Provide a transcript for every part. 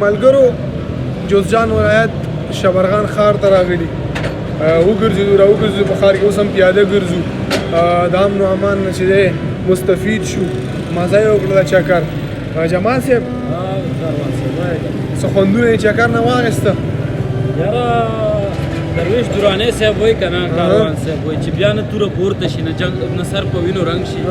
ملګرو جوزجان ولایت شبرغان ښار ته راغلي وګرځېدو راوګرځېدو په ښار کې اوس هم پیاده ګرځو د امن و امان نه چې دی مستفید شو مزه یې وکړله چکر جمال صاحب څه خوندونه یې چکر نه واخیسته یاره درویش دراني صاحب وایي که نه کاروان صاحب وایي چې بیا نه توره پورته شي نه جنګ نه سر په وینو رنګ شي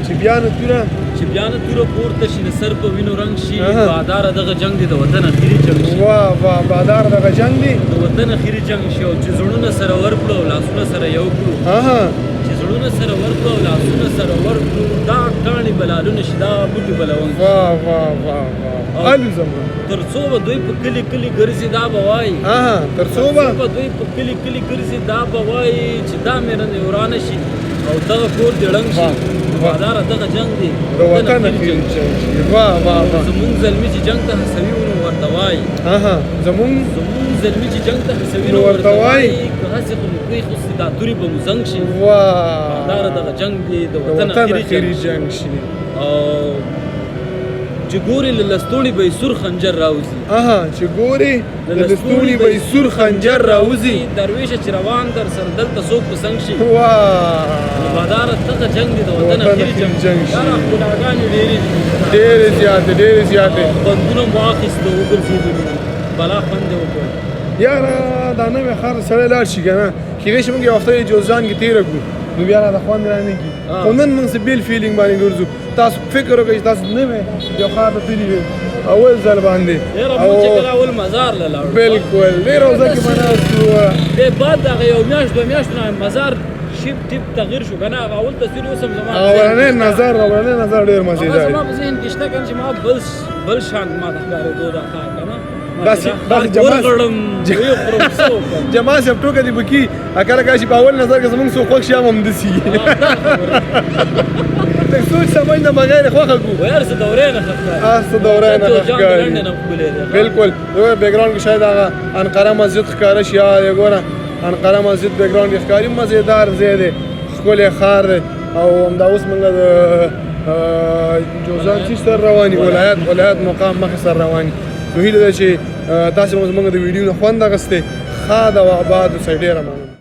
چې بیا نه توره پورته شي نه سر په وینو رنګ شي باداره دغه جنګ دی د وطن اخري جنګ شي واه باداره دغه جنګ دی د وطن اخري جنګ شي او چې زړونه سره ورکړو او لاسونه سره یو کړو چې زړونه سره ورکړو او لاسونه سره ورکړو دا کاڼي بلالونه شي دا بوټي بلون واه زما تر څو به دوی په کلي کلي ګرځي دا به وایي تر څو به دوی په کلي کلي ګرځي دا به وایي چې دا مېرمنې ورانه شي او دغه کور دې ړنګ شي باداره دغه جنګ دی د وطن اخري جنګ شي زمونږ زلمي چې جنګ ته هڅوي نو ورته وایي زمونږ زلمي چې جنګ ته هڅوي نو ورته وایي که هسې خو نکوی خو دا تورې به مو زنګ شي باداره دغه جنګ دی د وطن اخري جنګ شي او چې ګورې له لستوڼي به یې سور خنجر راوځي چې ګورې له لستوڼي به یې سور خنجر راوځي درویشه چې روان در سره دلته څوک به څنګ شي باداره دغه جنګ دی د وطن اخري جنګ شي یاره ښکلاګانې ډېرې زیاتې خوندونه مو واخیسته وګرځېدلو بلا خوند یې وکړ یاره دا نوی ښار سړی لاړ شي که نه کېدای شي موږ یو هفته یې جوزجان کې تېره کړو نو بیا راته خوند رانه کړي خو نن موږ څه بېل فیلینګ باندې ګرځو تاسو فکر وکړئ چې تاسو نوی یو ښار ته تللي وئ اول ځل باندې موږ چې کله اول مزار له لاړو بلکل ډېر روضه کې به ناست وو دې بعد دغه یو میاشت دوه میاشتو نه مزار شیپ ټیپ تغییر شو که نه هغه اول تصویر اوس هم زما اولنی نظر ډېر مزېدار زما په ذهن کې شته که چې ما بل شان ما ته ښکارېدو دا ښار که نه داسې جمال صاحب ټوکه دې پکې کله کله چې په اول نظر کې زموږ څوک خوښ شي هم همداسې سوچ سمجھ نه بغیر خوښه کړو یار څه دورې نه ښکاري بلکل بیک ګراونډ کې شاید هغه انقره مسجد ښکاره شي یې ګوره انقره مسجد بیک ګراونډ کې ښکاري مزېدار ځای دی ښکلی ښار دی او همدا اوس موږ د جوزجان چې سر رواني ولایت مقام مخې سر رواني نو هیله ده چې تاسو زموږ د ویډیو نه خوند اخیستی ښاد او آباد اوسئ ډېره مننه